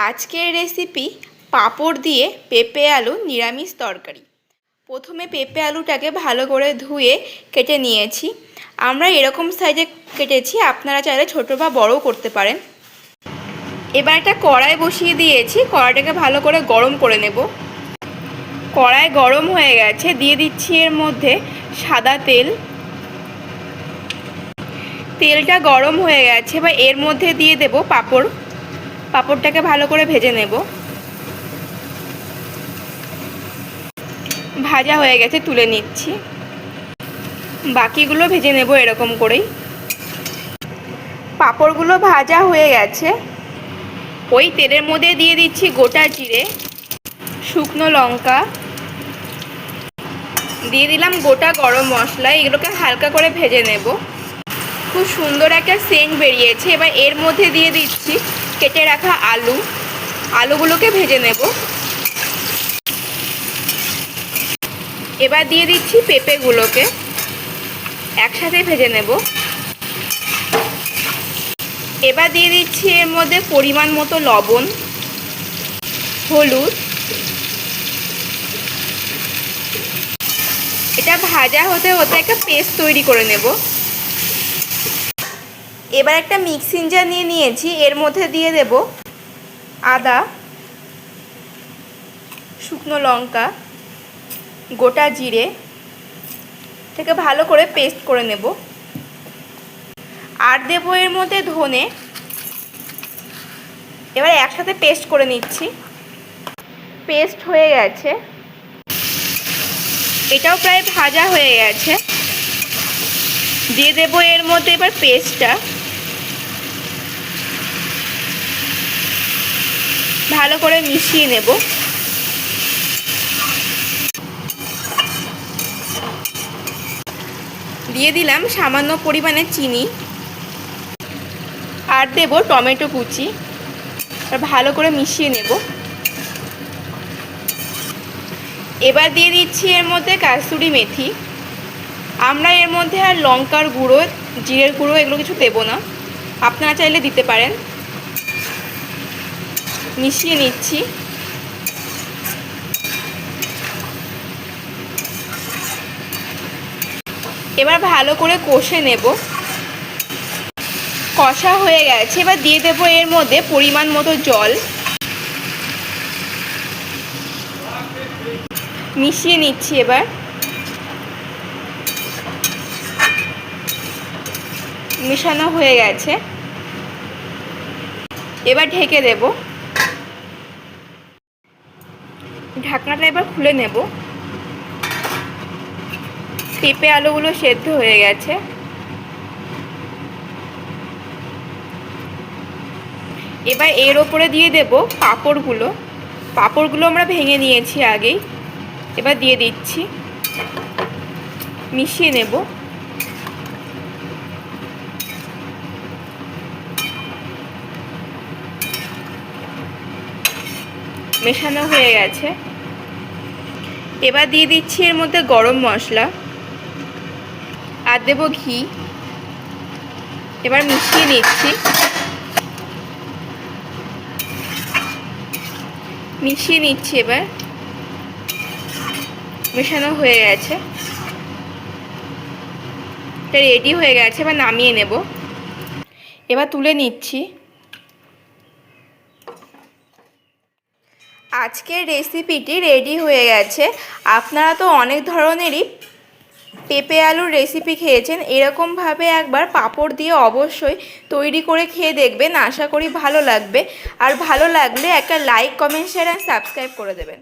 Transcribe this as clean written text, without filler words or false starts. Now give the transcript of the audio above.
আজকের রেসিপি পাঁপড় দিয়ে পেঁপে আলু নিরামিষ তরকারি। প্রথমে পেঁপে আলুটাকে ভালো করে ধুয়ে কেটে নিয়েছি। আমরা এরকম সাইজে কেটেছি, আপনারা চাইলে ছোটো বা বড়ও করতে পারেন। এবার একটা কড়াই বসিয়ে দিয়েছি, কড়াইটাকে ভালো করে গরম করে নেব। কড়াই গরম হয়ে গেছে, দিয়ে দিচ্ছি এর মধ্যে সাদা তেল। তেলটা গরম হয়ে গেছে, এবার এর মধ্যে দিয়ে দেব পাঁপড়। পাঁপড়টাকে ভালো করে ভেজে নেব। ভাজা হয়ে গেছে, তুলে নিচ্ছি। বাকিগুলো ভেজে নেব এরকম করেই। পাঁপড়গুলো ভাজা হয়ে গেছে, ওই তেলের মধ্যে দিয়ে দিচ্ছি গোটা জিরে, শুকনো লঙ্কা, দিয়ে দিলাম গোটা গরম মশলা। এগুলোকে হালকা করে ভেজে নেব। খুব সুন্দর একটা সেন্ট বেরিয়েছে। এবার এর মধ্যে দিয়ে দিচ্ছি কেটে রাখা আলুগুলোকে ভেজে নেব। এবার দিয়ে দিচ্ছি পেঁপেগুলোকে, একসাথে ভেজে নেব। এবার দিয়ে দিচ্ছি এর মধ্যে পরিমাণ মতো লবণ, হলুদ। এটা ভাজা হতে হতে একটা পেস্ট তৈরি করে নেব। এবার একটা মিক্সিং জার নিয়ে নিয়েছি, এর মধ্যে দিয়ে দেব আদা, শুকনো লঙ্কা, গোটা জিরে, থেকে ভালো করে পেস্ট করে নেব। আর দেব এর মধ্যে ধনে। এবার একসাথে পেস্ট করে নিচ্ছি। পেস্ট হয়ে গেছে, এটাও প্রায় ভাজা হয়ে গেছে। দিয়ে দেব এর মধ্যে এবার পেস্টটা। ভালো করে মিশিয়ে নেব। দিয়ে দিলাম সামান্য পরিমাণে চিনি, আর দেব টমেটো কুচি। আর ভালো করে মিশিয়ে নেব। এবার দিয়ে দিচ্ছি এর মধ্যে কাসুরি মেথি। আমরা এর মধ্যে আর লঙ্কার গুঁড়ো, জিরের গুঁড়ো এগুলো কিছু দেব না, আপনারা চাইলে দিতে পারেন। মিশিয়ে নিচ্ছি। এবার ভালো করে কষে নেব। কষা হয়ে গেছে, এবার দিয়ে দেবো এর মধ্যে পরিমাণ মতো জল। মিশিয়ে নিচ্ছি। এবার মেশানো হয়ে গেছে, এবার ঢেকে দেব। ঢাকনাটা এবার খুলে নেব। পেঁপে আলুগুলো সেদ্ধ হয়ে গেছে। এবার এর ওপরে দিয়ে দেব পাঁপড়গুলো আমরা ভেঙে নিয়েছি আগেই। এবার দিয়ে দিচ্ছি, মিশিয়ে নেব। মেশানো হয়ে গেছে, এবার দিয়ে দিচ্ছি এর মধ্যে গরম মশলা, আর দেব ঘি। এবার মিশিয়ে নিচ্ছি। এবার মেশানো হয়ে গেছে, এটা রেডি হয়ে গেছে। এবার নামিয়ে নেব। এবার তুলে নিচ্ছি। আজকের রেসিপিটি রেডি হয়ে গেছে। আপনারা তো অনেক ধরনেরই পেঁপে আলুর রেসিপি খেয়েছেন, এরকমভাবে একবার পাঁপড় দিয়ে অবশ্যই তৈরি করে খেয়ে দেখবেন। আশা করি ভালো লাগবে। আর ভালো লাগলে একটা লাইক, কমেন্ট, শেয়ার আর সাবস্ক্রাইব করে দেবেন।